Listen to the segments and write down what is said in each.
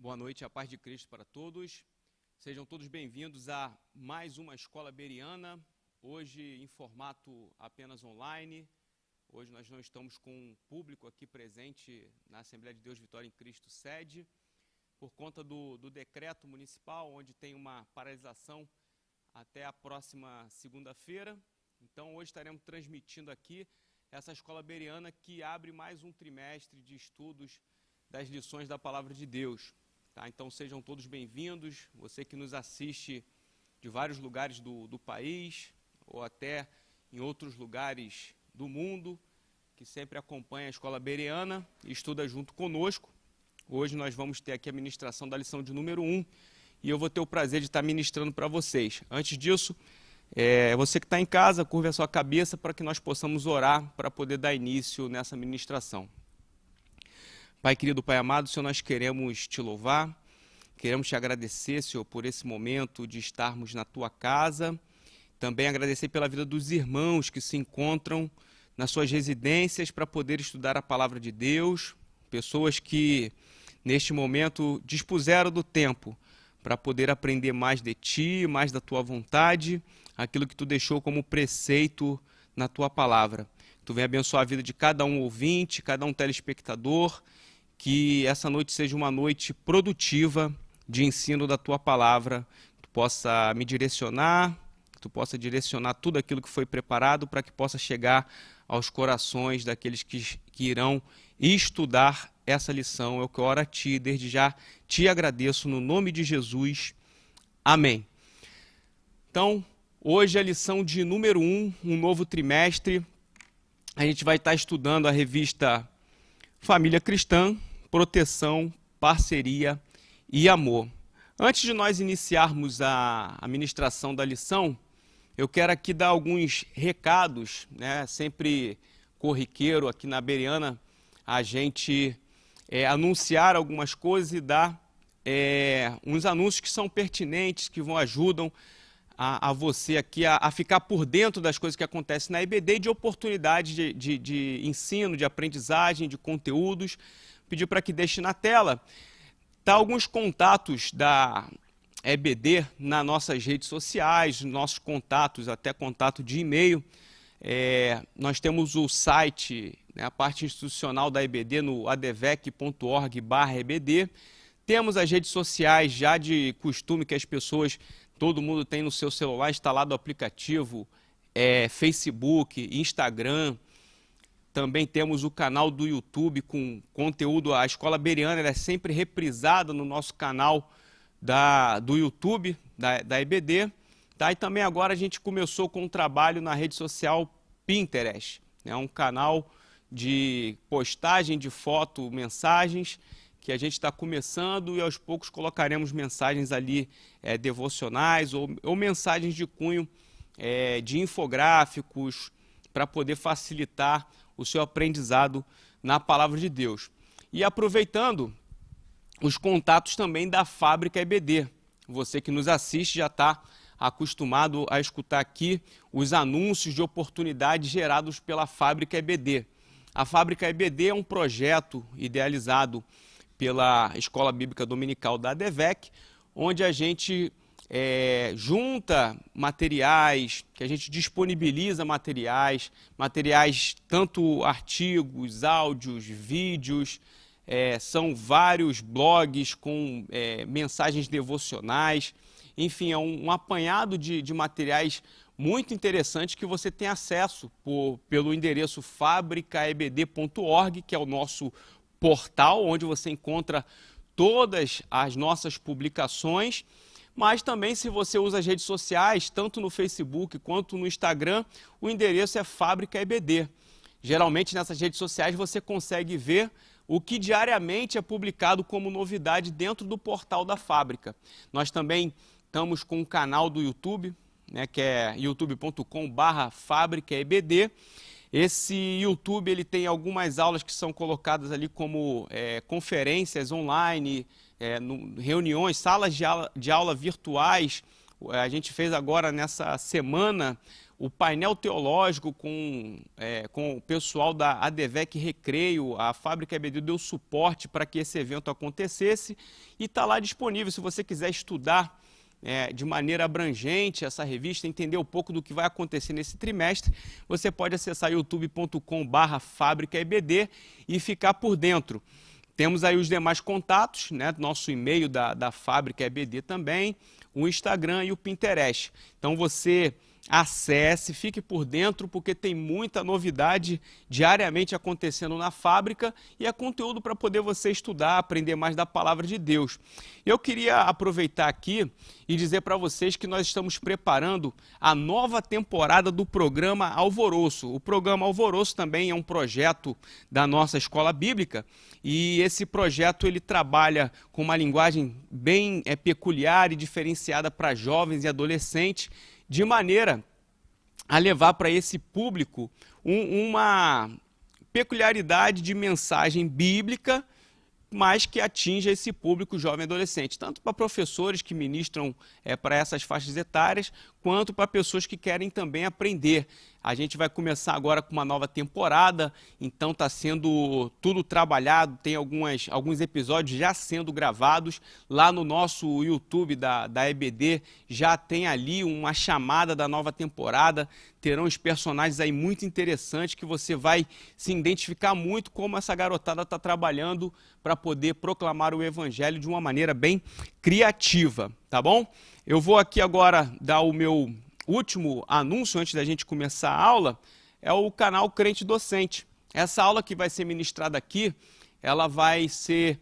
Boa noite, a paz de Cristo para todos. Sejam todos bem-vindos a mais uma Escola Bereana, hoje em formato apenas online. Hoje nós não estamos com um público aqui presente na Assembleia de Deus Vitória em Cristo sede, por conta do decreto municipal, onde tem uma paralisação até a próxima segunda-feira. Então hoje estaremos transmitindo aqui essa Escola Bereana que abre mais um trimestre de estudos das lições da Palavra de Deus. Tá? Então sejam todos bem-vindos, você que nos assiste de vários lugares do país ou até em outros lugares do mundo, que sempre acompanha a Escola Bereana e estuda junto conosco. Hoje nós vamos ter aqui a ministração da lição de número 1 e eu vou ter o prazer de estar ministrando para vocês. Antes disso, você que está em casa, curve a sua cabeça para que nós possamos orar para poder dar início nessa ministração. Pai querido, Pai amado, Senhor, nós queremos te louvar, queremos te agradecer, Senhor, por esse momento de estarmos na tua casa, também agradecer pela vida dos irmãos que se encontram nas suas residências para poder estudar a palavra de Deus, pessoas que neste momento dispuseram do tempo para poder aprender mais de ti, mais da tua vontade, aquilo que tu deixou como preceito na tua palavra. Tu vem abençoar a vida de cada um ouvinte, cada um telespectador, que essa noite seja uma noite produtiva de ensino da tua palavra, que tu possa me direcionar, que tu possa direcionar tudo aquilo que foi preparado para que possa chegar aos corações daqueles que irão estudar essa lição. É o que eu oro a ti, desde já te agradeço no nome de Jesus. Amém. Então, hoje é a lição de número 1, um novo trimestre. A gente vai estar estudando a revista Família Cristã, Proteção, Parceria e Amor. Antes de nós iniciarmos a ministração da lição, eu quero aqui dar alguns recados, né? Sempre corriqueiro aqui na Bereana, a gente anunciar algumas coisas e dar uns anúncios que são pertinentes, que ajudam a você aqui a ficar por dentro das coisas que acontecem na EBD e de oportunidades de ensino, de aprendizagem, de conteúdos. Pedir para que deixe na tela. Tá alguns contatos da EBD nas nossas redes sociais, nossos contatos, até contato de e-mail. Nós temos o site, né, a parte institucional da EBD no advec.org/EBD. Temos as redes sociais já de costume que as pessoas, todo mundo tem no seu celular instalado o aplicativo, Facebook, Instagram. Também temos o canal do YouTube com conteúdo. A Escola Bereana é sempre reprisada no nosso canal do YouTube, da EBD. Tá? E também agora a gente começou com um trabalho na rede social Pinterest. É um canal de postagem de foto, mensagens, que a gente está começando e aos poucos colocaremos mensagens ali devocionais ou mensagens de cunho de infográficos para poder facilitar o seu aprendizado na Palavra de Deus. E aproveitando os contatos também da Fábrica EBD. Você que nos assiste já está acostumado a escutar aqui os anúncios de oportunidades gerados pela Fábrica EBD. A Fábrica EBD é um projeto idealizado pela Escola Bíblica Dominical da ADVEC, onde a gente junta materiais, que a gente disponibiliza materiais tanto artigos, áudios, vídeos, são vários blogs com mensagens devocionais, enfim, é um apanhado de materiais muito interessantes que você tem acesso pelo endereço fabricaebd.org, que é o nosso portal, onde você encontra todas as nossas publicações. Mas também, se você usa as redes sociais, tanto no Facebook quanto no Instagram, o endereço é Fábrica EBD. Geralmente, nessas redes sociais, você consegue ver o que diariamente é publicado como novidade dentro do portal da Fábrica. Nós também estamos com um canal do YouTube, né, que é youtube.com/FábricaEBD. Esse YouTube ele tem algumas aulas que são colocadas ali como conferências online, reuniões, salas de aula virtuais, A gente fez agora, nessa semana, o painel teológico com o pessoal da ADVEC Recreio. A Fábrica EBD deu suporte para que esse evento acontecesse e está lá disponível. Se você quiser estudar de maneira abrangente essa revista, entender um pouco do que vai acontecer nesse trimestre, você pode acessar youtube.com/FábricaEBD e ficar por dentro. Temos aí os demais contatos, né? Nosso e-mail da Fábrica EBD também, o Instagram e o Pinterest. Então você acesse, fique por dentro, porque tem muita novidade diariamente acontecendo na fábrica e é conteúdo para poder você estudar, aprender mais da palavra de Deus. Eu queria aproveitar aqui e dizer para vocês que nós estamos preparando a nova temporada do programa Alvoroço. O programa Alvoroço também é um projeto da nossa escola bíblica e esse projeto ele trabalha com uma linguagem bem peculiar e diferenciada para jovens e adolescentes, de maneira a levar para esse público uma peculiaridade de mensagem bíblica, mas que atinja esse público jovem e adolescente, tanto para professores que ministram para essas faixas etárias, quanto para pessoas que querem também aprender. A gente vai começar agora com uma nova temporada, então está sendo tudo trabalhado, tem alguns episódios já sendo gravados. Lá no nosso YouTube da EBD já tem ali uma chamada da nova temporada, terão os personagens aí muito interessantes que você vai se identificar muito como essa garotada está trabalhando para poder proclamar o evangelho de uma maneira bem criativa, tá bom? Eu vou aqui agora dar o meu último anúncio antes da gente começar a aula, é o canal Crente Docente. Essa aula que vai ser ministrada aqui, ela vai ser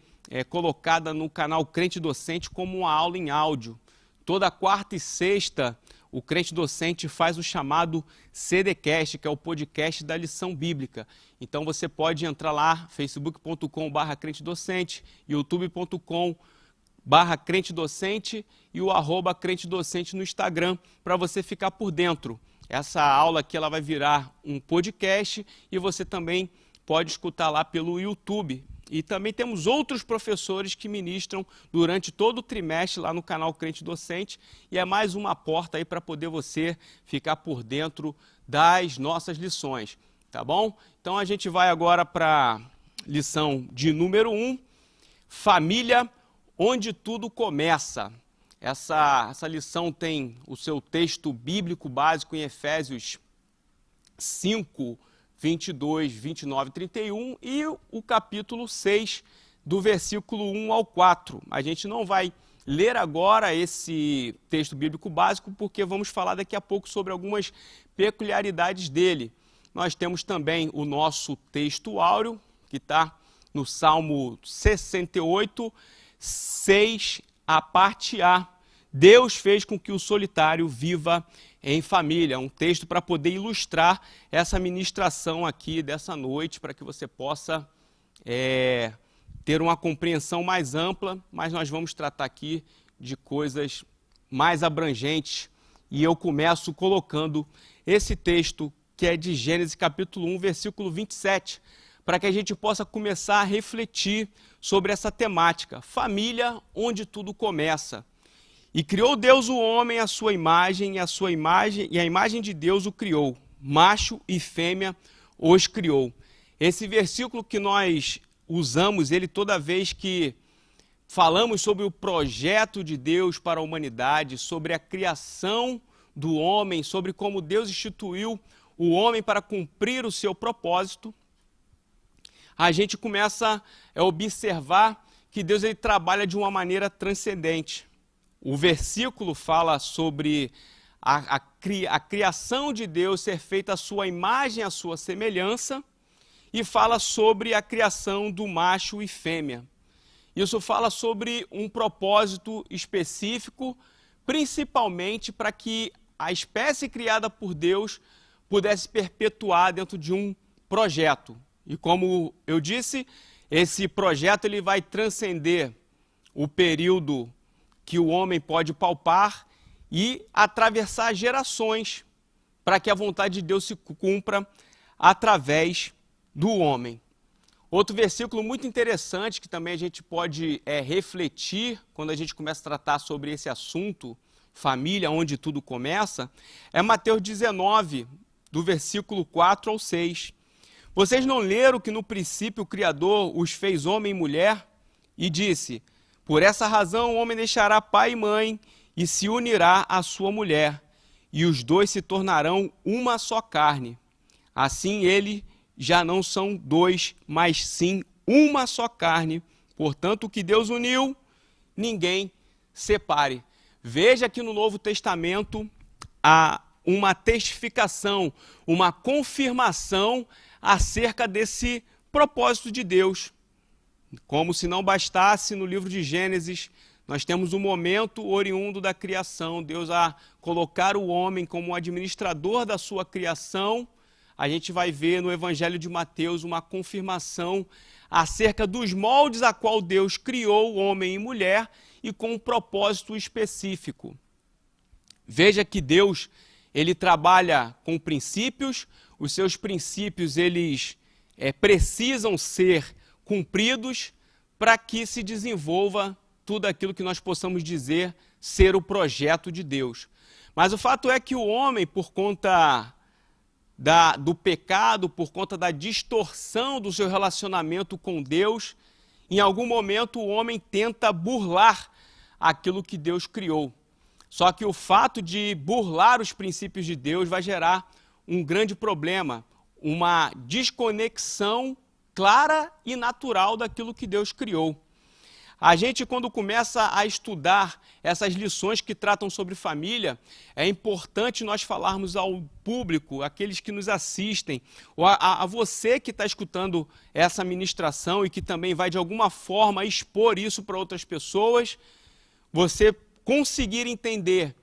colocada no canal Crente Docente como uma aula em áudio. Toda quarta e sexta, o Crente Docente faz o chamado CDcast, que é o podcast da lição bíblica. Então você pode entrar lá, facebook.com/Crente Docente, youtube.com/Crente Docente e o @Crente Docente no Instagram, para você ficar por dentro. Essa aula aqui ela vai virar um podcast e você também pode escutar lá pelo YouTube. E também temos outros professores que ministram durante todo o trimestre lá no canal Crente Docente, e é mais uma porta aí para poder você ficar por dentro das nossas lições, tá bom? Então a gente vai agora para a lição de número 1, família onde tudo começa. Essa lição tem o seu texto bíblico básico em Efésios 5, 22, 29 e 31 e o capítulo 6, do versículo 1 ao 4. A gente não vai ler agora esse texto bíblico básico porque vamos falar daqui a pouco sobre algumas peculiaridades dele. Nós temos também o nosso texto áureo, que está no Salmo 68, 6, a parte A. Deus fez com que o solitário viva em família. Um texto para poder ilustrar essa ministração aqui dessa noite, para que você possa ter uma compreensão mais ampla, mas nós vamos tratar aqui de coisas mais abrangentes. E eu começo colocando esse texto, que é de Gênesis capítulo 1, versículo 27, para que a gente possa começar a refletir sobre essa temática. Família onde tudo começa. E criou Deus o homem à sua imagem, e a imagem de Deus o criou. Macho e fêmea os criou. Esse versículo que nós usamos, ele toda vez que falamos sobre o projeto de Deus para a humanidade, sobre a criação do homem, sobre como Deus instituiu o homem para cumprir o seu propósito, a gente começa a observar que Deus ele trabalha de uma maneira transcendente. O versículo fala sobre a criação de Deus ser feita à sua imagem, à sua semelhança, e fala sobre a criação do macho e fêmea. Isso fala sobre um propósito específico, principalmente para que a espécie criada por Deus pudesse perpetuar dentro de um projeto. E como eu disse, esse projeto ele vai transcender o período que o homem pode palpar e atravessar gerações para que a vontade de Deus se cumpra através do homem. Outro versículo muito interessante que também a gente pode refletir quando a gente começa a tratar sobre esse assunto, família, onde tudo começa, é Mateus 19, do versículo 4 ao 6. Vocês não leram que no princípio o Criador os fez homem e mulher? E disse, por essa razão o homem deixará pai e mãe e se unirá à sua mulher, e os dois se tornarão uma só carne. Assim eles já não são dois, mas sim uma só carne. Portanto, o que Deus uniu, ninguém separe. Veja que no Novo Testamento há uma testificação, uma confirmação acerca desse propósito de Deus. Como se não bastasse, no livro de Gênesis, nós temos um momento oriundo da criação, Deus a colocar o homem como administrador da sua criação. A gente vai ver no Evangelho de Mateus uma confirmação acerca dos moldes a qual Deus criou o homem e mulher e com um propósito específico. Veja que Deus, ele trabalha com princípios, os seus princípios eles precisam ser cumpridos para que se desenvolva tudo aquilo que nós possamos dizer ser o projeto de Deus. Mas o fato é que o homem, por conta do pecado, por conta da distorção do seu relacionamento com Deus, em algum momento o homem tenta burlar aquilo que Deus criou. Só que o fato de burlar os princípios de Deus vai gerar um grande problema, uma desconexão clara e natural daquilo que Deus criou. A gente, quando começa a estudar essas lições que tratam sobre família, é importante nós falarmos ao público, aqueles que nos assistem, ou a você que está escutando essa ministração e que também vai, de alguma forma, expor isso para outras pessoas, você conseguir entender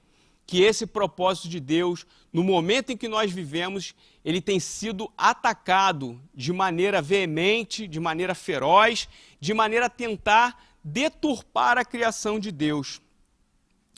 que esse propósito de Deus, no momento em que nós vivemos, ele tem sido atacado de maneira veemente, de maneira feroz, de maneira a tentar deturpar a criação de Deus.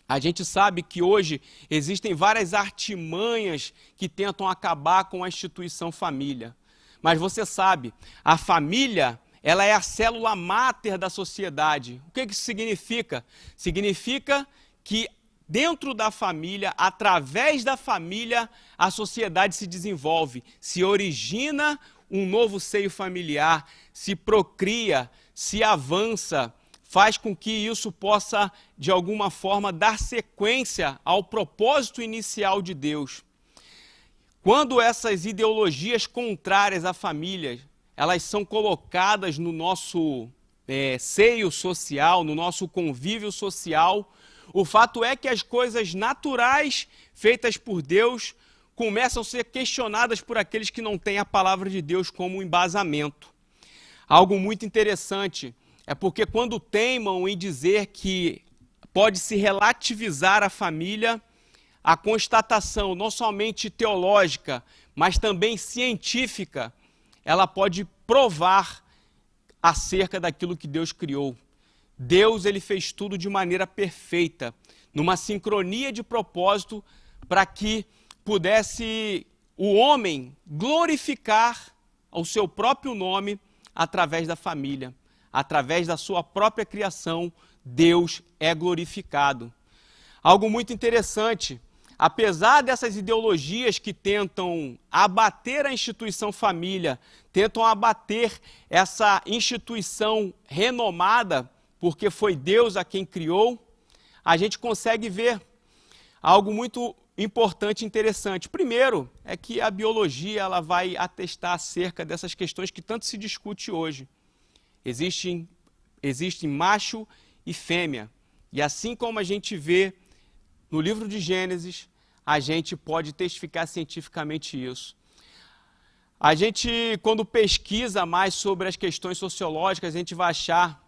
A gente sabe que hoje existem várias artimanhas que tentam acabar com a instituição família. Mas você sabe, a família, ela é a célula máter da sociedade. O que isso significa? Significa que dentro da família, através da família, a sociedade se desenvolve, se origina um novo seio familiar, se procria, se avança, faz com que isso possa, de alguma forma, dar sequência ao propósito inicial de Deus. Quando essas ideologias contrárias à família, elas são colocadas no nosso seio social, no nosso convívio social, o fato é que as coisas naturais feitas por Deus começam a ser questionadas por aqueles que não têm a palavra de Deus como embasamento. Algo muito interessante é porque quando teimam em dizer que pode se relativizar a família, a constatação não somente teológica, mas também científica, ela pode provar acerca daquilo que Deus criou. Deus, ele fez tudo de maneira perfeita, numa sincronia de propósito, para que pudesse o homem glorificar o seu próprio nome através da família. Através da sua própria criação, Deus é glorificado. Algo muito interessante, apesar dessas ideologias que tentam abater a instituição família, tentam abater essa instituição renomada, porque foi Deus a quem criou, a gente consegue ver algo muito importante e interessante. Primeiro, é que a biologia ela vai atestar acerca dessas questões que tanto se discute hoje. Existem macho e fêmea. E assim como a gente vê no livro de Gênesis, a gente pode testificar cientificamente isso. A gente, quando pesquisa mais sobre as questões sociológicas, a gente vai achar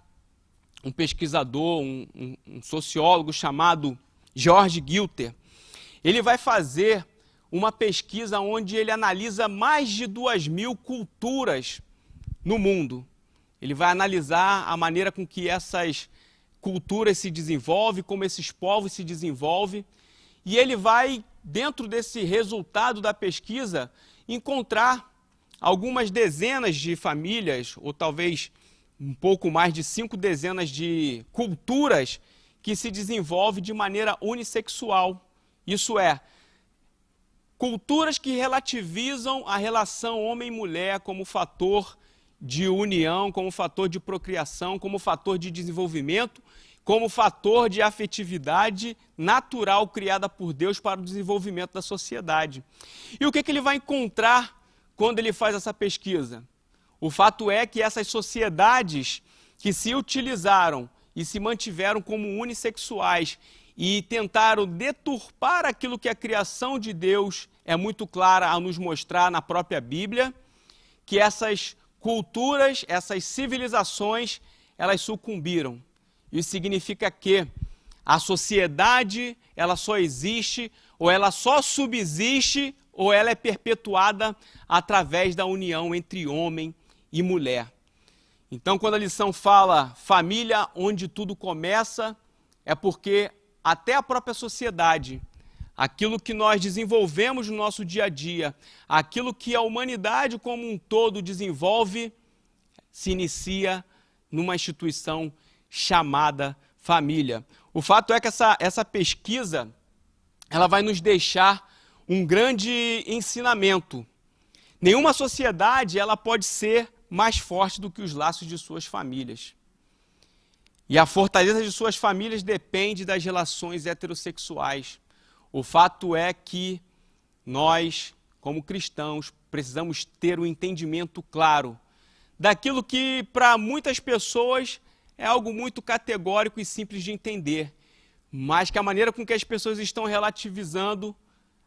um pesquisador, um sociólogo chamado George Gilter. Ele vai fazer uma pesquisa onde ele analisa mais de 2.000 culturas no mundo. Ele vai analisar a maneira com que essas culturas se desenvolvem, como esses povos se desenvolvem, e ele vai, dentro desse resultado da pesquisa, encontrar algumas dezenas de famílias, ou talvez um pouco mais de 5 dezenas de culturas, que se desenvolve de maneira unissexual. Isso é, culturas que relativizam a relação homem e mulher como fator de união, como fator de procriação, como fator de desenvolvimento, como fator de afetividade natural criada por Deus para o desenvolvimento da sociedade. E o que ele vai encontrar quando ele faz essa pesquisa? O fato é que essas sociedades que se utilizaram e se mantiveram como unissexuais e tentaram deturpar aquilo que a criação de Deus é muito clara a nos mostrar na própria Bíblia, que essas culturas, essas civilizações, elas sucumbiram. Isso significa que a sociedade, ela só existe, ou ela só subsiste, ou ela é perpetuada através da união entre homem e mulher. Então, quando a lição fala família onde tudo começa, é porque até a própria sociedade, aquilo que nós desenvolvemos no nosso dia a dia, aquilo que a humanidade como um todo desenvolve, se inicia numa instituição chamada família. O fato é que essa pesquisa, ela vai nos deixar um grande ensinamento. Nenhuma sociedade ela pode ser mais forte do que os laços de suas famílias. E a fortaleza de suas famílias depende das relações heterossexuais. O fato é que nós, como cristãos, precisamos ter um entendimento claro daquilo que, para muitas pessoas, é algo muito categórico e simples de entender, mas que a maneira com que as pessoas estão relativizando,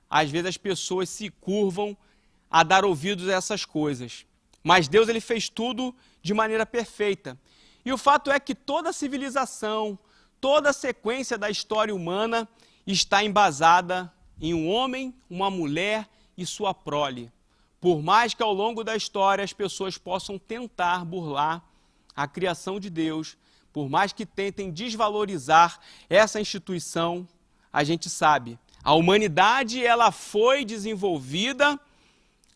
às vezes as pessoas se curvam a dar ouvidos a essas coisas. Mas Deus ele fez tudo de maneira perfeita. E o fato é que toda a civilização, toda a sequência da história humana está embasada em um homem, uma mulher e sua prole. Por mais que ao longo da história as pessoas possam tentar burlar a criação de Deus, por mais que tentem desvalorizar essa instituição, a gente sabe, a humanidade ela foi desenvolvida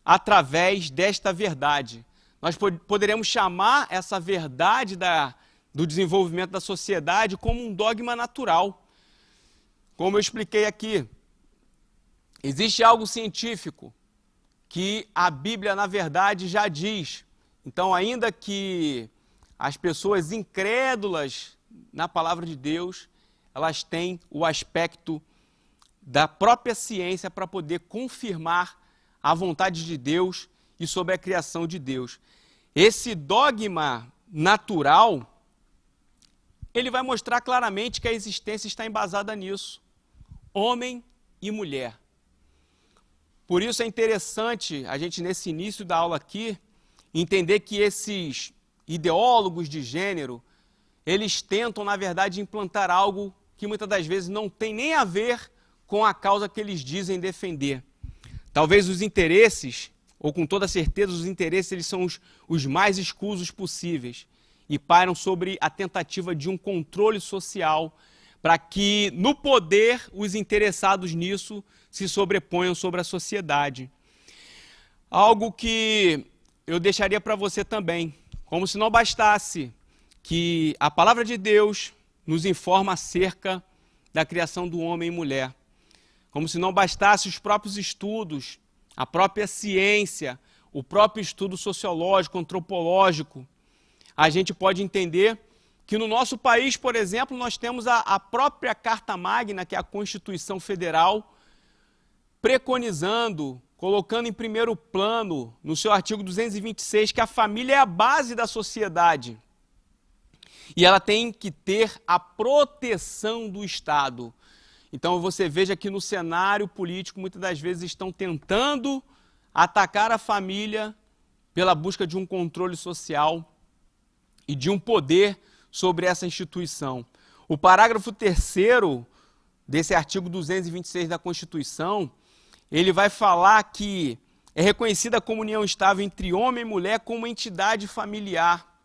através desta verdade. Nós poderemos chamar essa verdade do desenvolvimento da sociedade como um dogma natural. Como eu expliquei aqui, existe algo científico que a Bíblia, na verdade, já diz. Então, ainda que as pessoas incrédulas na palavra de Deus, elas têm o aspecto da própria ciência para poder confirmar a vontade de Deus e sobre a criação de Deus. Esse dogma natural, ele vai mostrar claramente que a existência está embasada nisso. Homem e mulher. Por isso é interessante a gente, nesse início da aula aqui, entender que esses ideólogos de gênero, eles tentam, na verdade, implantar algo que muitas das vezes não tem nem a ver com a causa que eles dizem defender. Talvez os interesses, ou com toda certeza os interesses, eles são os mais escusos possíveis e pairam sobre a tentativa de um controle social para que, no poder, os interessados nisso se sobreponham sobre a sociedade. Algo que eu deixaria para você também, como se não bastasse que a palavra de Deus nos informa acerca da criação do homem e mulher, como se não bastasse os próprios estudos, a própria ciência, o próprio estudo sociológico, antropológico, a gente pode entender que no nosso país, por exemplo, nós temos a própria Carta Magna, que é a Constituição Federal, preconizando, colocando em primeiro plano, no seu artigo 226, que a família é a base da sociedade. E ela tem que ter a proteção do Estado. Então você veja que no cenário político, muitas das vezes estão tentando atacar a família pela busca de um controle social e de um poder sobre essa instituição. O parágrafo 3º desse artigo 226 da Constituição, ele vai falar que é reconhecida a comunhão estável entre homem e mulher como entidade familiar.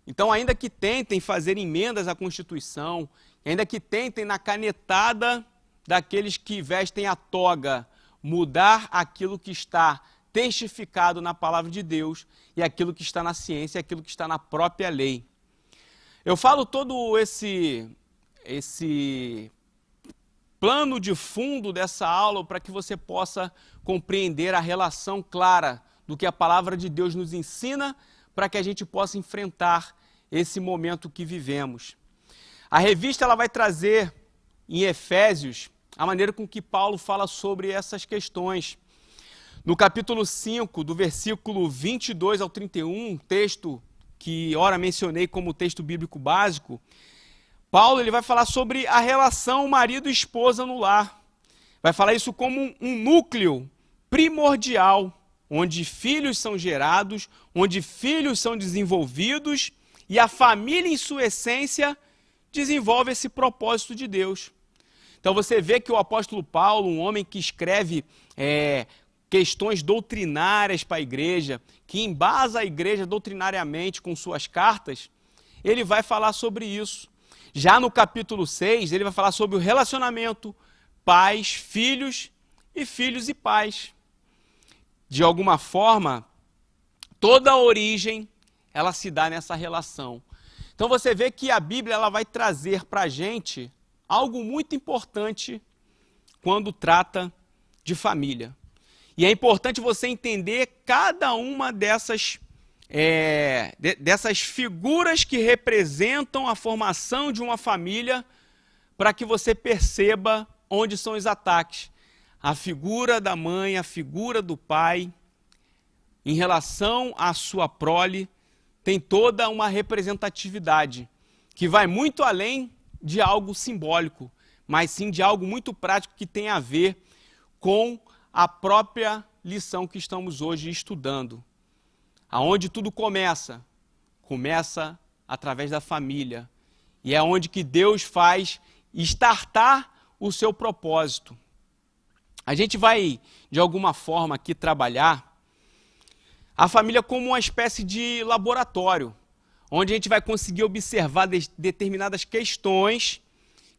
Então, ainda que tentem fazer emendas à Constituição, ainda que tentem na canetada daqueles que vestem a toga, mudar aquilo que está testificado na palavra de Deus e aquilo que está na ciência, aquilo que está na própria lei. Eu falo todo esse plano de fundo dessa aula para que você possa compreender a relação clara do que a palavra de Deus nos ensina para que a gente possa enfrentar esse momento que vivemos. A revista ela vai trazer em Efésios a maneira com que Paulo fala sobre essas questões. No capítulo 5, do versículo 22 ao 31, texto que ora mencionei como texto bíblico básico, Paulo ele vai falar sobre a relação marido e esposa no lar. Vai falar isso como um núcleo primordial, onde filhos são gerados, onde filhos são desenvolvidos e a família em sua essência desenvolve esse propósito de Deus. Então você vê que o apóstolo Paulo, um homem que escreve questões doutrinárias para a igreja, que embasa a igreja doutrinariamente com suas cartas, ele vai falar sobre isso. Já no capítulo 6, ele vai falar sobre o relacionamento pais, filhos e pais. De alguma forma, toda a origem, ela se dá nessa relação. Então você vê que a Bíblia ela vai trazer para a gente algo muito importante quando trata de família. E é importante você entender cada uma dessas figuras que representam a formação de uma família para que você perceba onde são os ataques. A figura da mãe, a figura do pai, em relação à sua prole, tem toda uma representatividade que vai muito além de algo simbólico, mas sim de algo muito prático que tem a ver com a própria lição que estamos hoje estudando. Aonde tudo começa através da família. E é onde que Deus faz startar o seu propósito. A gente vai, de alguma forma, aqui trabalhar a família como uma espécie de laboratório, onde a gente vai conseguir observar determinadas questões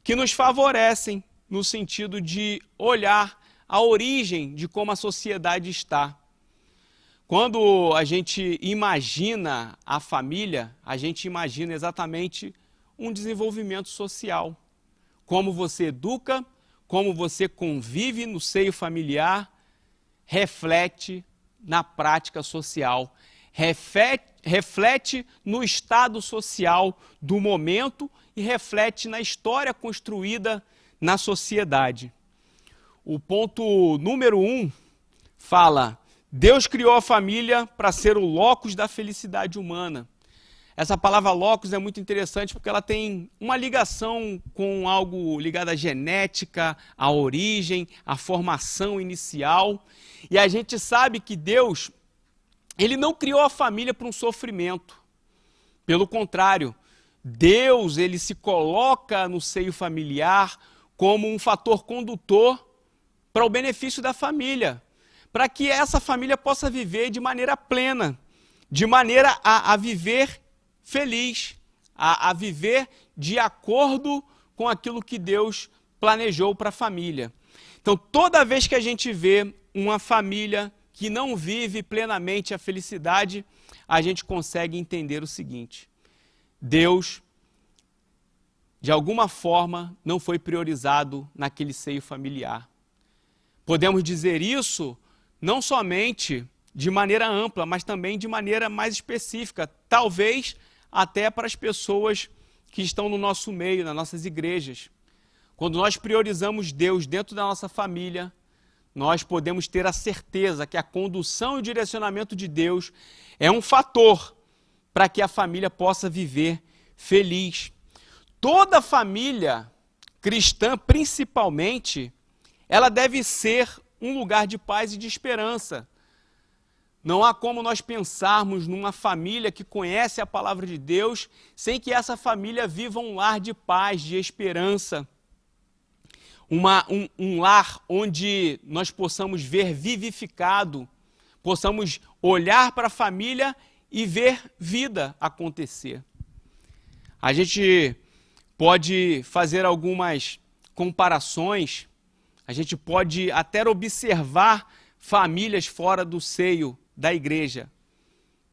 que nos favorecem no sentido de olhar a origem de como a sociedade está. Quando a gente imagina a família, a gente imagina exatamente um desenvolvimento social. Como você educa, como você convive no seio familiar, reflete na prática social, reflete no estado social do momento e reflete na história construída na sociedade. O ponto número 1 fala: Deus criou a família para ser o locus da felicidade humana. Essa palavra locus é muito interessante porque ela tem uma ligação com algo ligado à genética, à origem, à formação inicial. E a gente sabe que Deus, ele não criou a família para um sofrimento. Pelo contrário, Deus, ele se coloca no seio familiar como um fator condutor para o benefício da família, para que essa família possa viver de maneira plena, de maneira a viver feliz, a viver de acordo com aquilo que Deus planejou para a família. Então, toda vez que a gente vê uma família que não vive plenamente a felicidade, a gente consegue entender o seguinte: Deus, de alguma forma, não foi priorizado naquele seio familiar. Podemos dizer isso não somente de maneira ampla, mas também de maneira mais específica, talvez até para as pessoas que estão no nosso meio, nas nossas igrejas. Quando nós priorizamos Deus dentro da nossa família, nós podemos ter a certeza que a condução e o direcionamento de Deus é um fator para que a família possa viver feliz. Toda família cristã, principalmente, ela deve ser um lugar de paz e de esperança. Não há como nós pensarmos numa família que conhece a palavra de Deus sem que essa família viva um lar de paz, de esperança. Um lar onde nós possamos ver vivificado, possamos olhar para a família e ver vida acontecer. A gente pode fazer algumas comparações, a gente pode até observar famílias fora do seio da igreja,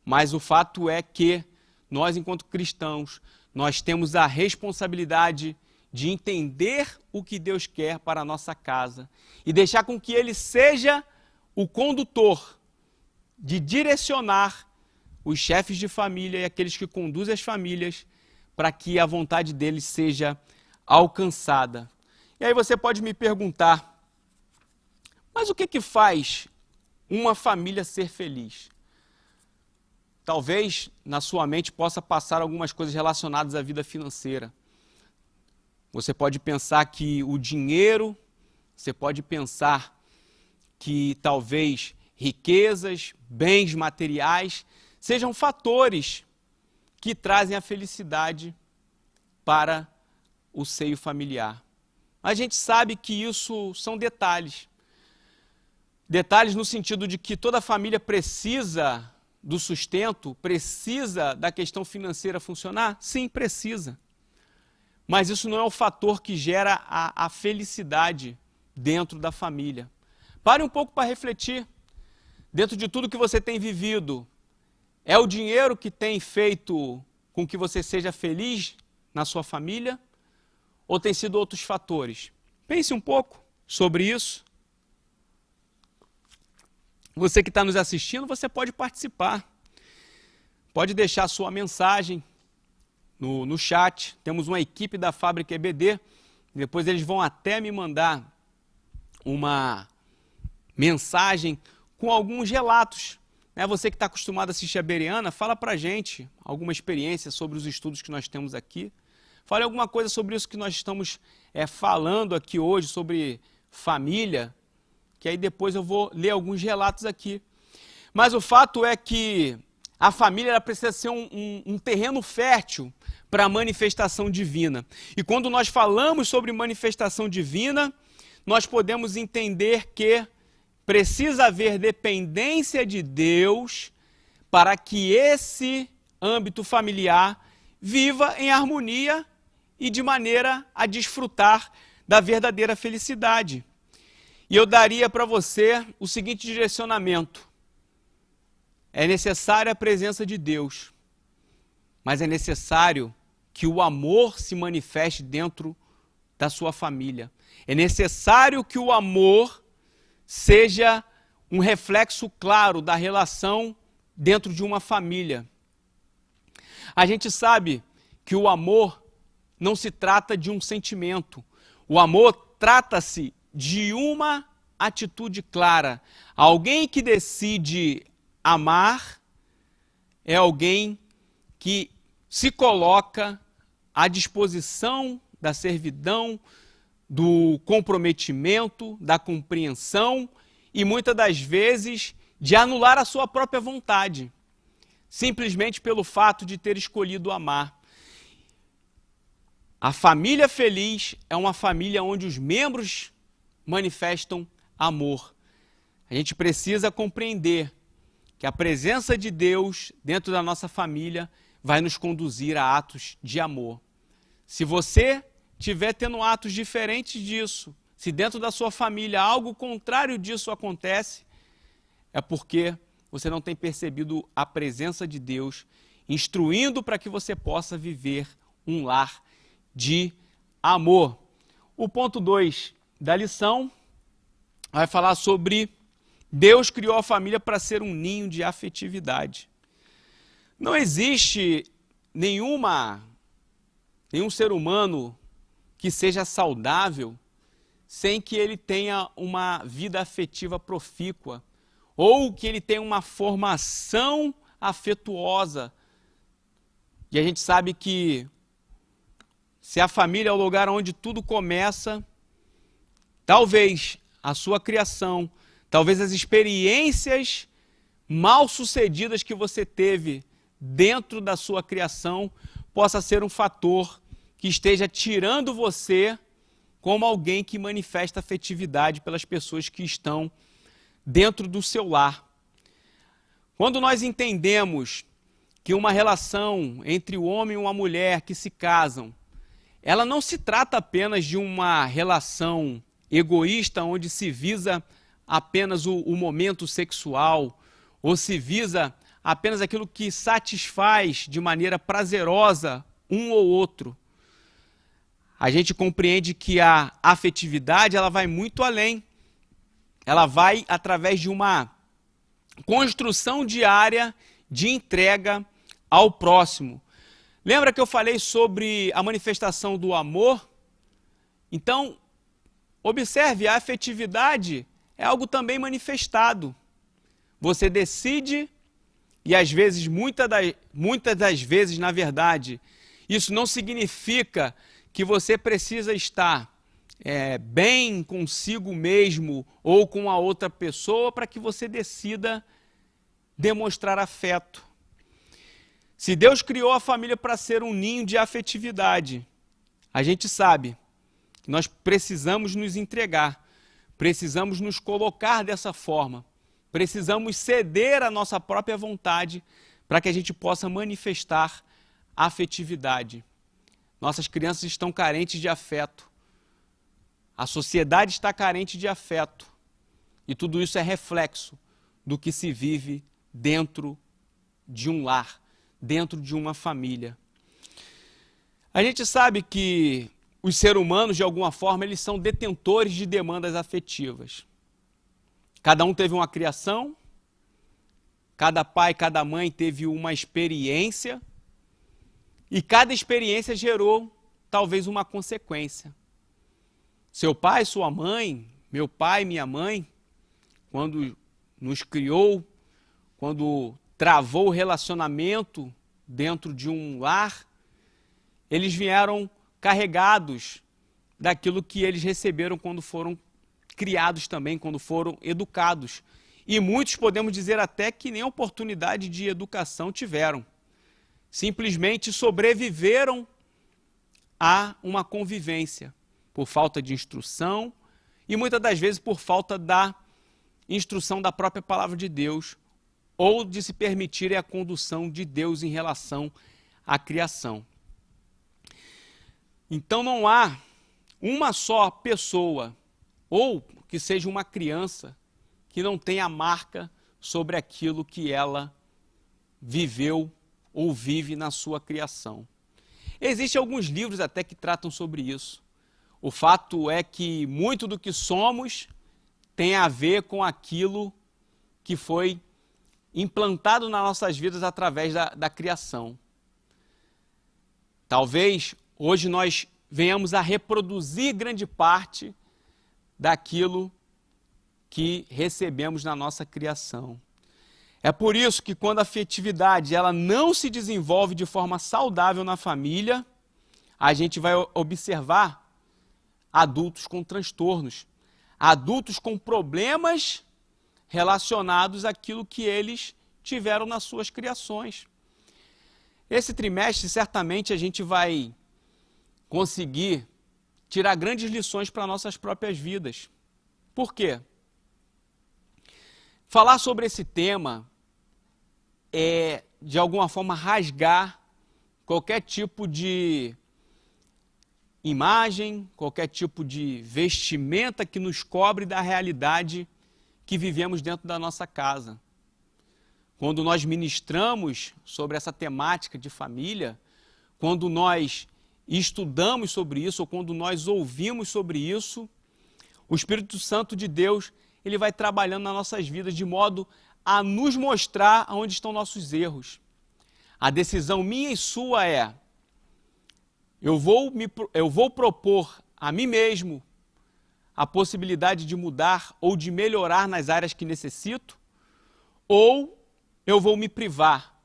mas o fato é que nós, enquanto cristãos, nós temos a responsabilidade de entender o que Deus quer para a nossa casa e deixar com que Ele seja o condutor de direcionar os chefes de família e aqueles que conduzem as famílias para que a vontade deles seja alcançada. E aí você pode me perguntar, mas o que faz uma família ser feliz? Talvez na sua mente possa passar algumas coisas relacionadas à vida financeira. Você pode pensar que o dinheiro, você pode pensar que talvez riquezas, bens materiais, sejam fatores que trazem a felicidade para o seio familiar. A gente sabe que isso são detalhes. Detalhes no sentido de que toda família precisa do sustento, precisa da questão financeira funcionar? Sim, precisa. Mas isso não é o fator que gera a felicidade dentro da família. Pare um pouco para refletir. Dentro de tudo que você tem vivido, é o dinheiro que tem feito com que você seja feliz na sua família? Ou tem sido outros fatores? Pense um pouco sobre isso. Você que está nos assistindo, você pode participar. Pode deixar sua mensagem no chat. Temos uma equipe da Fábrica EBD. Depois eles vão até me mandar uma mensagem com alguns relatos. Você que está acostumado a assistir a Bereana, fala para a gente alguma experiência sobre os estudos que nós temos aqui. Fale alguma coisa sobre isso que nós estamos falando aqui hoje, sobre família, que aí depois eu vou ler alguns relatos aqui. Mas o fato é que a família ela precisa ser um terreno fértil para a manifestação divina. E quando nós falamos sobre manifestação divina, nós podemos entender que precisa haver dependência de Deus para que esse âmbito familiar viva em harmonia e de maneira a desfrutar da verdadeira felicidade. E eu daria para você o seguinte direcionamento. É necessária a presença de Deus, mas é necessário que o amor se manifeste dentro da sua família. É necessário que o amor seja um reflexo claro da relação dentro de uma família. A gente sabe que o amor não se trata de um sentimento. O amor trata-se de uma atitude clara. Alguém que decide amar é alguém que se coloca à disposição da servidão, do comprometimento, da compreensão e muitas das vezes de anular a sua própria vontade, simplesmente pelo fato de ter escolhido amar. A família feliz é uma família onde os membros manifestam amor. A gente precisa compreender que a presença de Deus dentro da nossa família vai nos conduzir a atos de amor. Se você estiver tendo atos diferentes disso, se dentro da sua família algo contrário disso acontece, é porque você não tem percebido a presença de Deus, instruindo para que você possa viver um lar de amor. O ponto 2 da lição vai falar sobre Deus criou a família para ser um ninho de afetividade. Não existe nenhum ser humano que seja saudável sem que ele tenha uma vida afetiva profícua ou que ele tenha uma formação afetuosa. E a gente sabe que se a família é o lugar onde tudo começa, talvez a sua criação, talvez as experiências mal sucedidas que você teve dentro da sua criação possa ser um fator que esteja tirando você como alguém que manifesta afetividade pelas pessoas que estão dentro do seu lar. Quando nós entendemos que uma relação entre o homem e uma mulher que se casam, ela não se trata apenas de uma relação egoísta, onde se visa apenas o momento sexual, ou se visa apenas aquilo que satisfaz de maneira prazerosa um ou outro. a gente compreende que a afetividade ela vai muito além. Ela vai através de uma construção diária de entrega ao próximo. Lembra que eu falei sobre a manifestação do amor? Então, observe, a afetividade é algo também manifestado. Você decide, e às vezes, muitas das vezes, na verdade, isso não significa que você precisa estar bem consigo mesmo ou com a outra pessoa para que você decida demonstrar afeto. Se Deus criou a família para ser um ninho de afetividade, a gente sabe que nós precisamos nos entregar, precisamos nos colocar dessa forma, precisamos ceder à nossa própria vontade para que a gente possa manifestar afetividade. Nossas crianças estão carentes de afeto. A sociedade está carente de afeto. E tudo isso é reflexo do que se vive dentro de um lar, dentro de uma família. A gente sabe que os seres humanos, de alguma forma, eles são detentores de demandas afetivas. Cada um teve uma criação, cada pai, cada mãe teve uma experiência, e cada experiência gerou, talvez, uma consequência. Seu pai, sua mãe, meu pai, minha mãe, quando nos criou, quando travou o relacionamento dentro de um lar, eles vieram carregados daquilo que eles receberam quando foram criados também, quando foram educados. E muitos podemos dizer até que nem oportunidade de educação tiveram. Simplesmente sobreviveram a uma convivência, por falta de instrução e muitas das vezes por falta da instrução da própria palavra de Deus ou de se permitirem a condução de Deus em relação à criação. Então não há uma só pessoa ou que seja uma criança que não tenha marca sobre aquilo que ela viveu ou vive na sua criação. Existem alguns livros até que tratam sobre isso. O fato é que muito do que somos tem a ver com aquilo que foi implantado nas nossas vidas através da criação. Talvez hoje nós venhamos a reproduzir grande parte daquilo que recebemos na nossa criação. É por isso que quando a afetividade ela não se desenvolve de forma saudável na família, a gente vai observar adultos com transtornos, adultos com problemas relacionados àquilo que eles tiveram nas suas criações. Esse trimestre, certamente, a gente vai conseguir tirar grandes lições para nossas próprias vidas. Por quê? Falar sobre esse tema é, de alguma forma, rasgar qualquer tipo de imagem, qualquer tipo de vestimenta que nos cobre da realidade que vivemos dentro da nossa casa. Quando nós ministramos sobre essa temática de família, quando nós estudamos sobre isso, ou quando nós ouvimos sobre isso, o Espírito Santo de Deus, ele vai trabalhando nas nossas vidas de modo a nos mostrar onde estão nossos erros. A decisão minha e sua é: eu vou propor a mim mesmo a possibilidade de mudar ou de melhorar nas áreas que necessito, ou eu vou me privar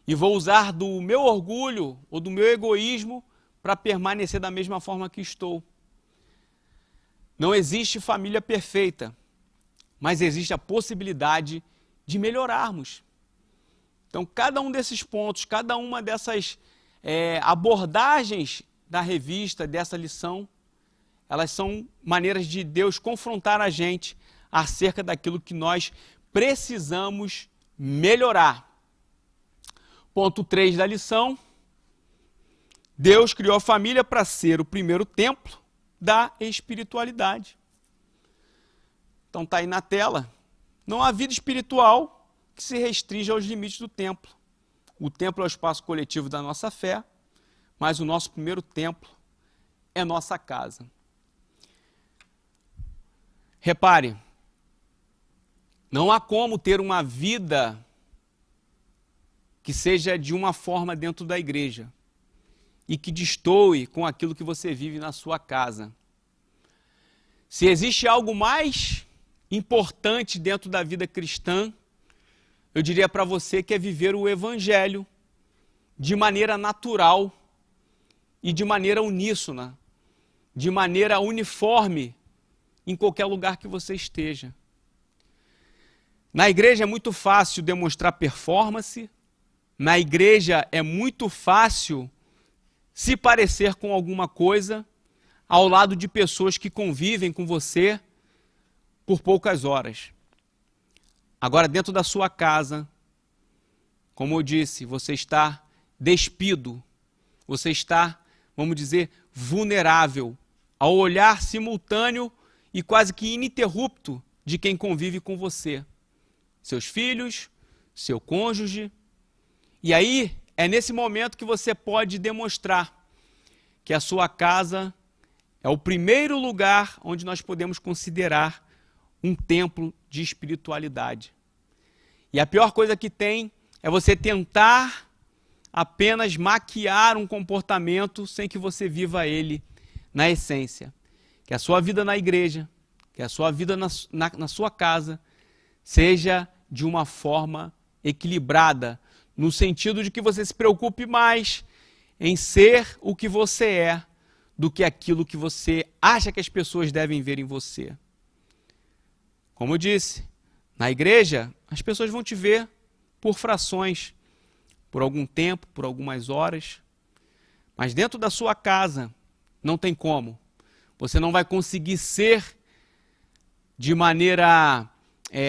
e vou usar do meu orgulho ou do meu egoísmo para permanecer da mesma forma que estou. Não existe família perfeita, mas existe a possibilidade de melhorarmos. Então, cada um desses pontos, cada uma dessas abordagens da revista, dessa lição, elas são maneiras de Deus confrontar a gente acerca daquilo que nós precisamos melhorar. Ponto 3 da lição: Deus criou a família para ser o primeiro templo da espiritualidade. Então está aí na tela. Não há vida espiritual que se restrinja aos limites do templo. O templo é o espaço coletivo da nossa fé, mas o nosso primeiro templo é nossa casa. Repare, não há como ter uma vida que seja de uma forma dentro da igreja e que destoe com aquilo que você vive na sua casa. Se existe algo mais importante dentro da vida cristã, eu diria para você que é viver o Evangelho de maneira natural e de maneira uníssona, de maneira uniforme em qualquer lugar que você esteja. Na igreja é muito fácil demonstrar performance, na igreja é muito fácil se parecer com alguma coisa ao lado de pessoas que convivem com você por poucas horas. Agora, dentro da sua casa, como eu disse, você está despido, você está, vamos dizer, vulnerável ao olhar simultâneo e quase que ininterrupto de quem convive com você. Seus filhos, seu cônjuge. E aí, é nesse momento que você pode demonstrar que a sua casa é o primeiro lugar onde nós podemos considerar um templo de espiritualidade. E a pior coisa que tem é você tentar apenas maquiar um comportamento sem que você viva ele na essência. Que a sua vida na igreja, que a sua vida na sua casa seja de uma forma equilibrada, no sentido de que você se preocupe mais em ser o que você é do que aquilo que você acha que as pessoas devem ver em você. Como eu disse, na igreja, as pessoas vão te ver por frações, por algum tempo, por algumas horas. Mas dentro da sua casa, não tem como. Você não vai conseguir ser de maneira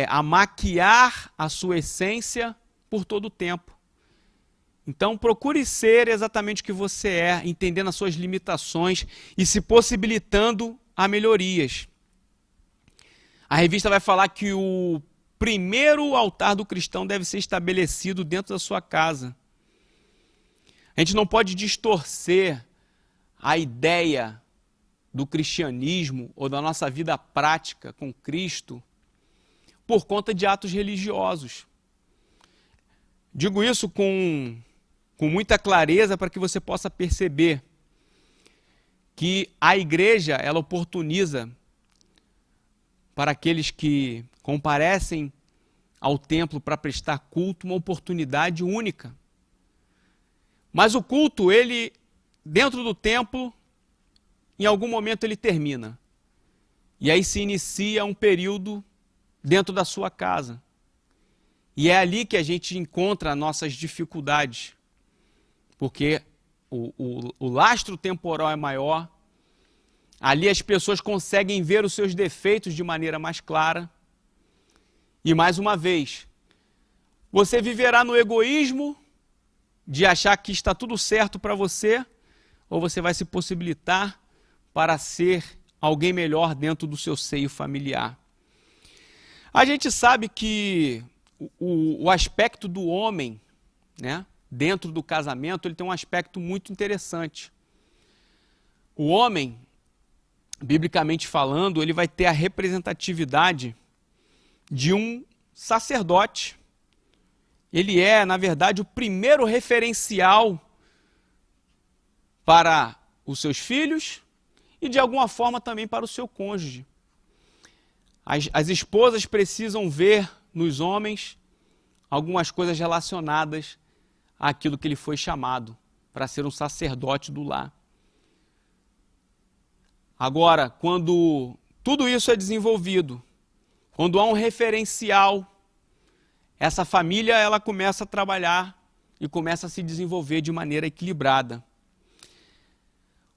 a maquiar a sua essência por todo o tempo. Então, procure ser exatamente o que você é, entendendo as suas limitações e se possibilitando a melhorias. A revista vai falar que o primeiro altar do cristão deve ser estabelecido dentro da sua casa. A gente não pode distorcer a ideia do cristianismo ou da nossa vida prática com Cristo por conta de atos religiosos. Digo isso com muita clareza para que você possa perceber que a igreja, ela oportuniza para aqueles que comparecem ao templo para prestar culto uma oportunidade única. Mas o culto, ele, dentro do templo, em algum momento ele termina. E aí se inicia um período dentro da sua casa. E é ali que a gente encontra nossas dificuldades. Porque o lastro temporal é maior, ali as pessoas conseguem ver os seus defeitos de maneira mais clara. E mais uma vez, você viverá no egoísmo de achar que está tudo certo para você, ou você vai se possibilitar para ser alguém melhor dentro do seu seio familiar. A gente sabe que o aspecto do homem, né, dentro do casamento, ele tem um aspecto muito interessante. O homem, biblicamente falando, ele vai ter a representatividade de um sacerdote. Ele é, na verdade, o primeiro referencial para os seus filhos e, de alguma forma, também para o seu cônjuge. As esposas precisam ver nos homens algumas coisas relacionadas àquilo que ele foi chamado, para ser um sacerdote do lar. Agora, quando tudo isso é desenvolvido, quando há um referencial, essa família ela começa a trabalhar e começa a se desenvolver de maneira equilibrada.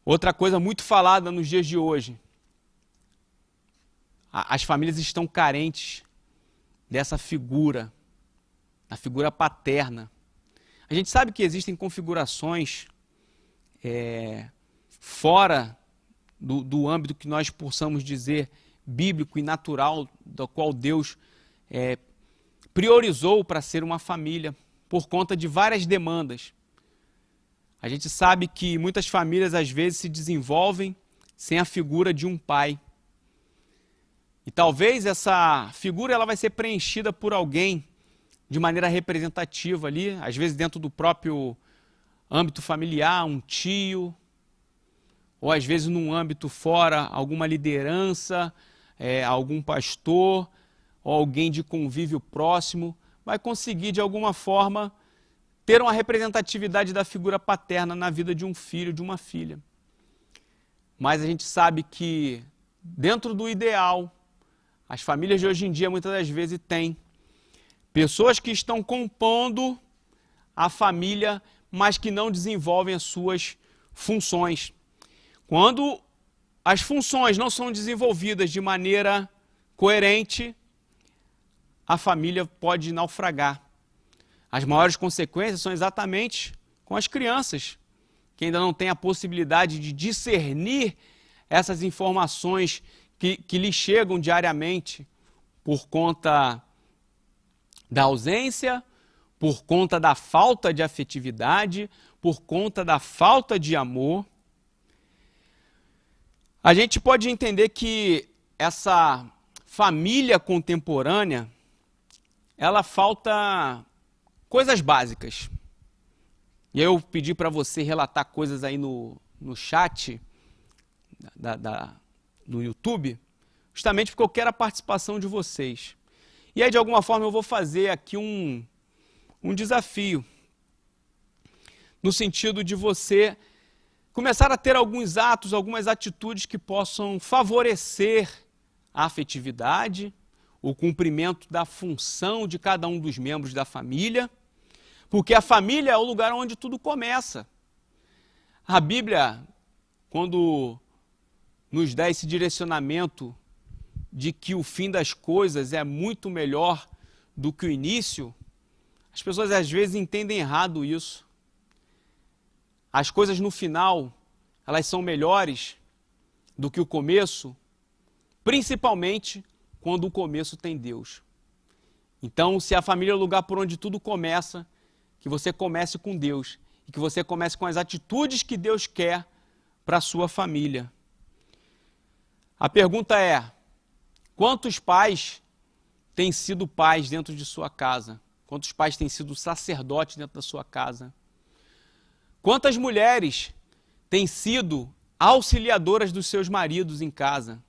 Outra coisa muito falada nos dias de hoje, as famílias estão carentes dessa figura, a figura paterna. A gente sabe que existem configurações fora do âmbito que nós possamos dizer bíblico e natural, do qual Deus priorizou para ser uma família, por conta de várias demandas. A gente sabe que muitas famílias às vezes se desenvolvem sem a figura de um pai. E talvez essa figura ela vai ser preenchida por alguém de maneira representativa ali, às vezes dentro do próprio âmbito familiar, um tio, ou às vezes num âmbito fora, alguma liderança, algum pastor, ou alguém de convívio próximo, vai conseguir de alguma forma ter uma representatividade da figura paterna na vida de um filho, de uma filha. Mas a gente sabe que dentro do ideal, as famílias de hoje em dia muitas das vezes têm pessoas que estão compondo a família, mas que não desenvolvem as suas funções. Quando as funções não são desenvolvidas de maneira coerente, a família pode naufragar. As maiores consequências são exatamente com as crianças, que ainda não têm a possibilidade de discernir essas informações que lhes chegam diariamente por conta da ausência, por conta da falta de afetividade, por conta da falta de amor. A gente pode entender que essa família contemporânea, ela falta coisas básicas. E eu pedi para você relatar coisas aí no chat no YouTube, justamente porque eu quero a participação de vocês. E aí, de alguma forma, eu vou fazer aqui um desafio, no sentido de você começar a ter alguns atos, algumas atitudes que possam favorecer a afetividade, o cumprimento da função de cada um dos membros da família, porque a família é o lugar onde tudo começa. A Bíblia, quando nos dá esse direcionamento de que o fim das coisas é muito melhor do que o início, as pessoas às vezes entendem errado isso. As coisas no final, elas são melhores do que o começo, principalmente quando o começo tem Deus. Então, se a família é o lugar por onde tudo começa, que você comece com Deus e que você comece com as atitudes que Deus quer para a sua família. A pergunta é: quantos pais têm sido pais dentro de sua casa? Quantos pais têm sido sacerdotes dentro da sua casa? Quantas mulheres têm sido auxiliadoras dos seus maridos em casa?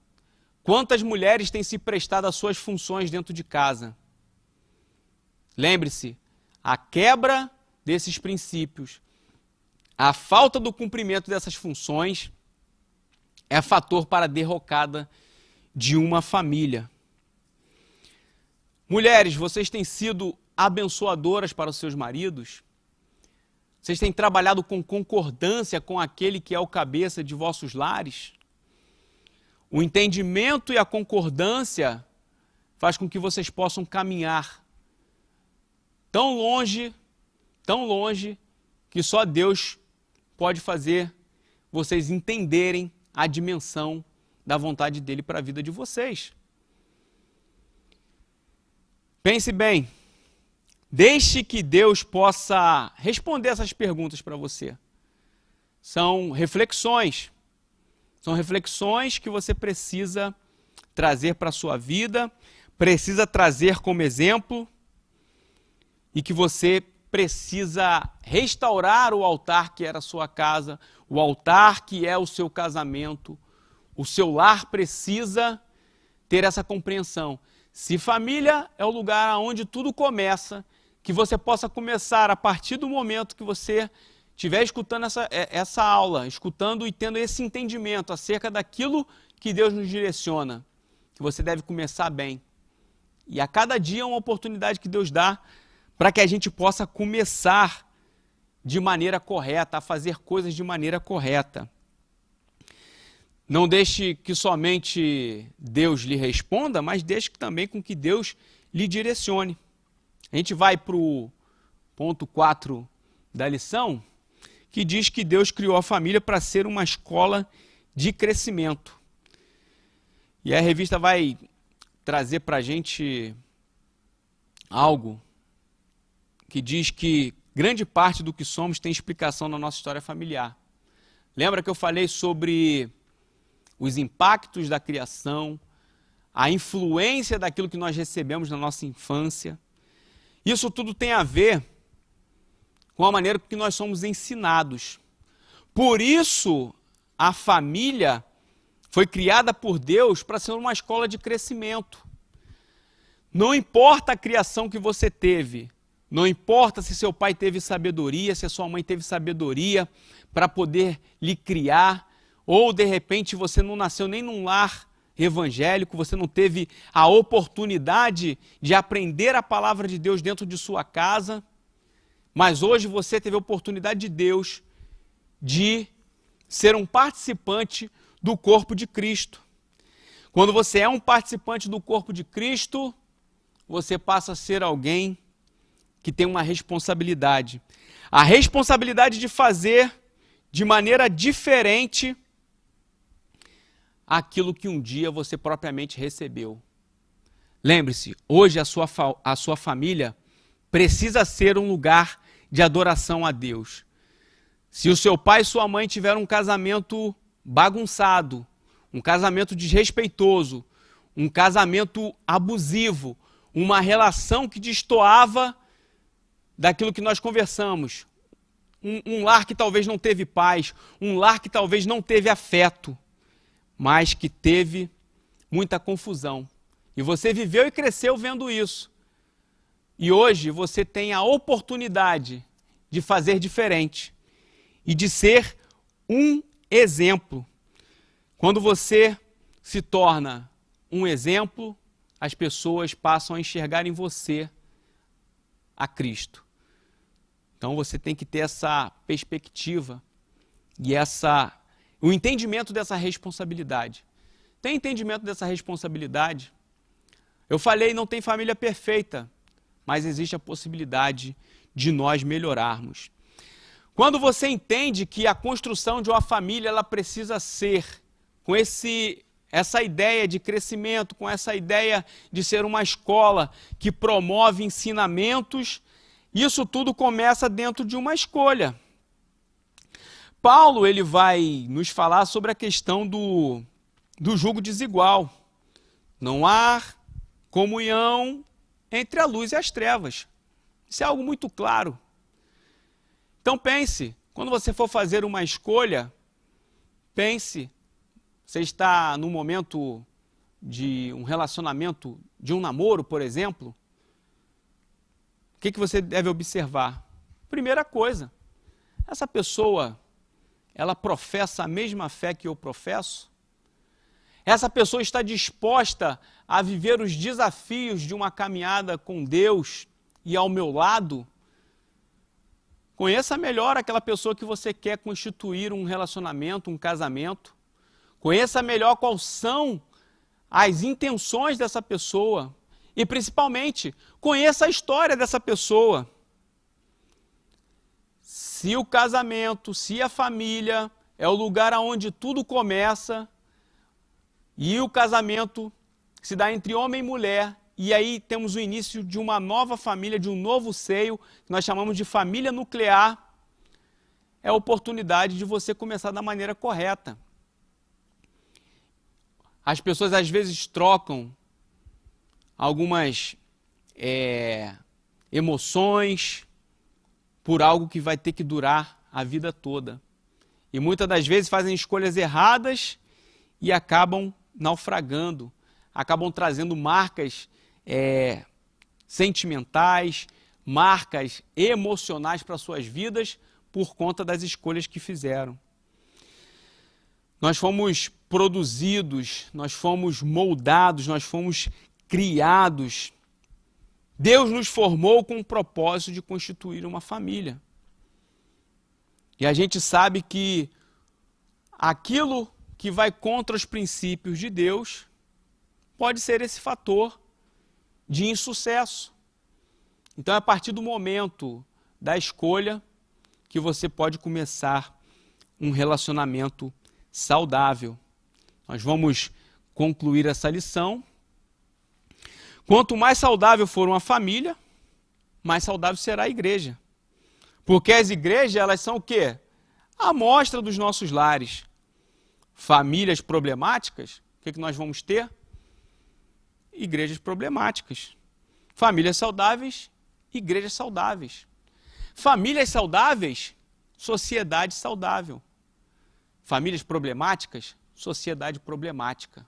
Quantas mulheres têm se prestado às suas funções dentro de casa? Lembre-se, a quebra desses princípios, a falta do cumprimento dessas funções é fator para a derrocada de uma família. Mulheres, vocês têm sido abençoadoras para os seus maridos? Vocês têm trabalhado com concordância com aquele que é o cabeça de vossos lares? O entendimento e a concordância faz com que vocês possam caminhar tão longe, que só Deus pode fazer vocês entenderem a dimensão da vontade dele para a vida de vocês. Pense bem, deixe que Deus possa responder essas perguntas para você. São reflexões que você precisa trazer para a sua vida, precisa trazer como exemplo, e que você precisa restaurar o altar que era a sua casa, o altar que é o seu casamento. O seu lar precisa ter essa compreensão. Se família é o lugar onde tudo começa, que você possa começar a partir do momento que você estiver escutando essa aula, escutando e tendo esse entendimento acerca daquilo que Deus nos direciona, que você deve começar bem. E a cada dia é uma oportunidade que Deus dá para que a gente possa começar de maneira correta, a fazer coisas de maneira correta. Não deixe que somente Deus lhe responda, mas deixe também com que Deus lhe direcione. A gente vai para o ponto 4 da lição, que diz que Deus criou a família para ser uma escola de crescimento. E a revista vai trazer para a gente algo que diz que grande parte do que somos tem explicação na nossa história familiar. Lembra que eu falei sobre os impactos da criação, a influência daquilo que nós recebemos na nossa infância. Isso tudo tem a ver com a maneira que nós somos ensinados. Por isso, a família foi criada por Deus para ser uma escola de crescimento. Não importa a criação que você teve, não importa se seu pai teve sabedoria, se a sua mãe teve sabedoria para poder lhe criar, ou de repente você não nasceu nem num lar evangélico, você não teve a oportunidade de aprender a palavra de Deus dentro de sua casa, mas hoje você teve a oportunidade de Deus de ser um participante do corpo de Cristo. Quando você é um participante do corpo de Cristo, você passa a ser alguém que tem uma responsabilidade. A responsabilidade de fazer de maneira diferente aquilo que um dia você propriamente recebeu. Lembre-se, hoje a sua família precisa ser um lugar de adoração a Deus. Se o seu pai e sua mãe tiveram um casamento bagunçado, um casamento desrespeitoso, um casamento abusivo, uma relação que destoava daquilo que nós conversamos, um lar que talvez não teve paz, um lar que talvez não teve afeto, mas que teve muita confusão. E você viveu e cresceu vendo isso. E hoje você tem a oportunidade de fazer diferente e de ser um exemplo. Quando você se torna um exemplo, as pessoas passam a enxergar em você a Cristo. Então você tem que ter essa perspectiva e o entendimento dessa responsabilidade. Tem entendimento dessa responsabilidade? Eu falei, não tem família perfeita, mas existe a possibilidade de nós melhorarmos. Quando você entende que a construção de uma família ela precisa ser com essa ideia de crescimento, com essa ideia de ser uma escola que promove ensinamentos, isso tudo começa dentro de uma escolha. Paulo ele vai nos falar sobre a questão do jugo desigual. Não há comunhão entre a luz e as trevas. Isso é algo muito claro. Então pense, quando você for fazer uma escolha, pense, você está no momento de um relacionamento, de um namoro, por exemplo, o que você deve observar? Primeira coisa, essa pessoa, ela professa a mesma fé que eu professo? Essa pessoa está disposta a viver os desafios de uma caminhada com Deus e ao meu lado? Conheça melhor aquela pessoa que você quer constituir um relacionamento, um casamento. Conheça melhor quais são as intenções dessa pessoa. E, principalmente, conheça a história dessa pessoa. Se o casamento, se a família é o lugar onde tudo começa, e o casamento se dá entre homem e mulher, e aí temos o início de uma nova família, de um novo seio, que nós chamamos de família nuclear, é a oportunidade de você começar da maneira correta. As pessoas às vezes trocam algumas emoções por algo que vai ter que durar a vida toda. E muitas das vezes fazem escolhas erradas e acabam naufragando, acabam trazendo marcas sentimentais, marcas emocionais para suas vidas por conta das escolhas que fizeram. Nós fomos produzidos, nós fomos moldados, nós fomos criados. Deus nos formou com o propósito de constituir uma família. E a gente sabe que aquilo que vai contra os princípios de Deus pode ser esse fator de insucesso. Então é a partir do momento da escolha que você pode começar um relacionamento saudável. Nós vamos concluir essa lição. Quanto mais saudável for uma família, mais saudável será a igreja. Porque as igrejas, elas são o quê? A amostra dos nossos lares. famílias problemáticas, o que nós vamos ter? Igrejas problemáticas. Famílias saudáveis, igrejas saudáveis. Famílias saudáveis, sociedade saudável. Famílias problemáticas, sociedade problemática.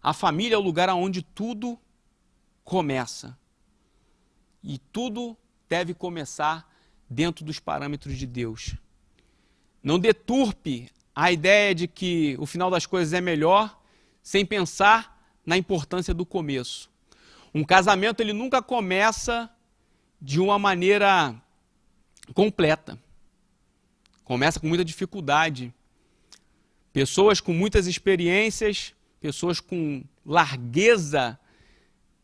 A família é o lugar onde tudo começa. E tudo deve começar dentro dos parâmetros de Deus. Não deturpe a ideia de que o final das coisas é melhor sem pensar na importância do começo. Um casamento ele nunca começa de uma maneira completa. Começa com muita dificuldade. Pessoas com muitas experiências, pessoas com largueza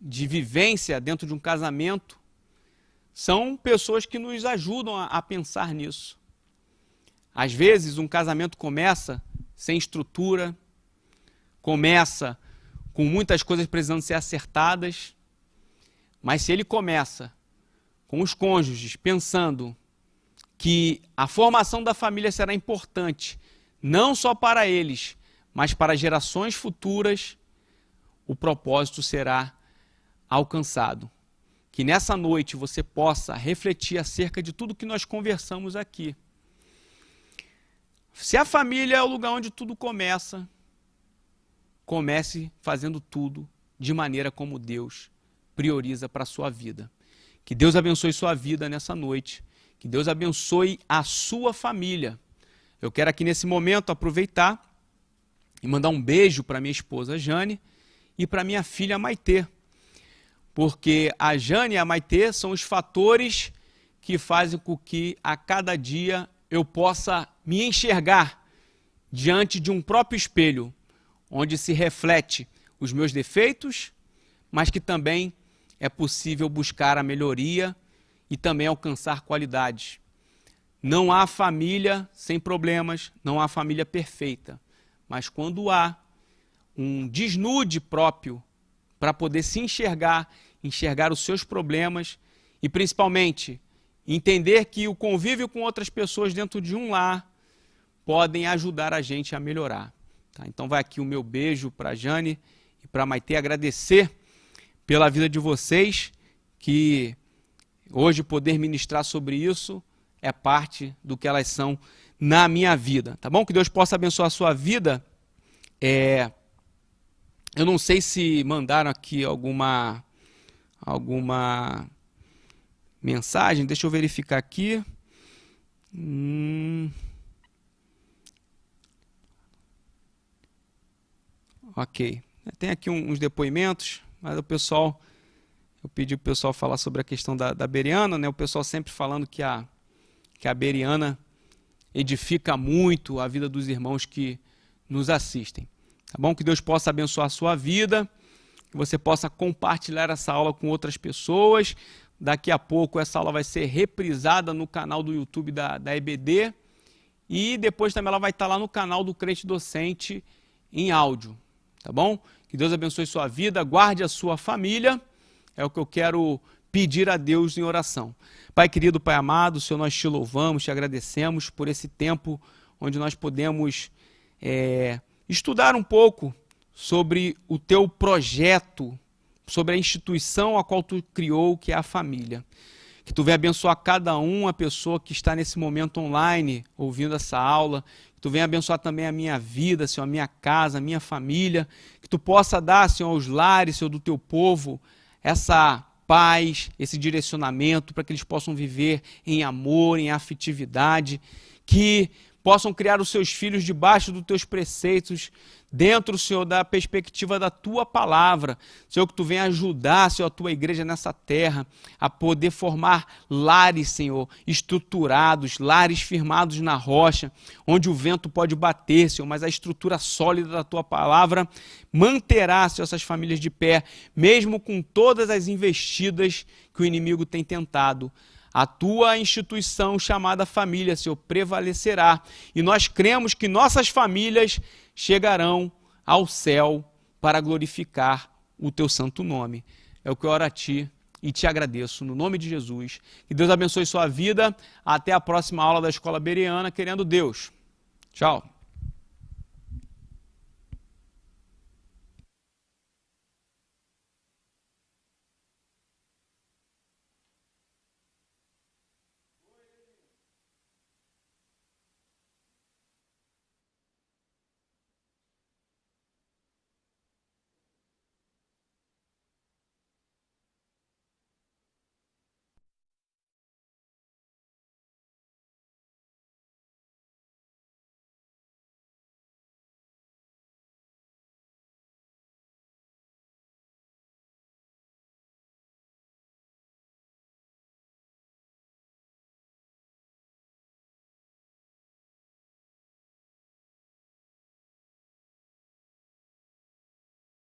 de vivência dentro de um casamento, são pessoas que nos ajudam a pensar nisso. Às vezes, um casamento começa sem estrutura, começa com muitas coisas precisando ser acertadas, mas se ele começa com os cônjuges pensando que a formação da família será importante, não só para eles, mas para gerações futuras, o propósito será alcançado. Que nessa noite você possa refletir acerca de tudo que nós conversamos aqui. Se a família é o lugar onde tudo começa, comece fazendo tudo de maneira como Deus prioriza para a sua vida. Que Deus abençoe sua vida nessa noite. Que Deus abençoe a sua família. Eu quero aqui nesse momento aproveitar e mandar um beijo para minha esposa Jane e para minha filha Maitê. Porque a Jane e a Maitê são os fatores que fazem com que a cada dia eu possa me enxergar diante de um próprio espelho, onde se reflete os meus defeitos, mas que também é possível buscar a melhoria e também alcançar qualidades. Não há família sem problemas, não há família perfeita, mas quando há um desnude próprio para poder se enxergar os seus problemas e principalmente entender que o convívio com outras pessoas dentro de um lar podem ajudar a gente a melhorar. Tá? Então vai aqui o meu beijo para a Jane e para a Maitê, agradecer pela vida de vocês, que hoje poder ministrar sobre isso é parte do que elas são na minha vida. Tá bom? Que Deus possa abençoar a sua vida. Eu não sei se mandaram aqui alguma mensagem, deixa eu verificar aqui. Ok. Tem aqui uns depoimentos, mas eu pedi para o pessoal falar sobre a questão da Bereana, né? O pessoal sempre falando que a Bereana edifica muito a vida dos irmãos que nos assistem. Tá bom? Que Deus possa abençoar a sua vida, que você possa compartilhar essa aula com outras pessoas. Daqui a pouco essa aula vai ser reprisada no canal do YouTube da EBD e depois também ela vai estar lá no canal do Crente Docente em áudio, tá bom? Que Deus abençoe sua vida, guarde a sua família, é o que eu quero pedir a Deus em oração. Pai querido, Pai amado, Senhor, nós te louvamos, te agradecemos por esse tempo onde nós podemos estudar um pouco sobre o teu projeto, sobre a instituição a qual tu criou, que é a família. Que tu venha abençoar cada uma pessoa que está nesse momento online, ouvindo essa aula. Que tu venha abençoar também a minha vida, Senhor, a minha casa, a minha família. Que tu possa dar, Senhor, aos lares, Senhor, do teu povo, essa paz, esse direcionamento, para que eles possam viver em amor, em afetividade. Que possam criar os seus filhos debaixo dos teus preceitos, dentro, Senhor, da perspectiva da tua palavra. Senhor, que tu venha ajudar, Senhor, a tua igreja nessa terra, a poder formar lares, Senhor, estruturados, lares firmados na rocha, onde o vento pode bater, Senhor, mas a estrutura sólida da tua palavra manterá, Senhor, essas famílias de pé, mesmo com todas as investidas que o inimigo tem tentado. A tua instituição chamada família, Senhor, prevalecerá. E nós cremos que nossas famílias chegarão ao céu para glorificar o teu santo nome. É o que eu oro a ti e te agradeço no nome de Jesus. Que Deus abençoe sua vida. Até a próxima aula da Escola Bereana, querendo Deus. Tchau.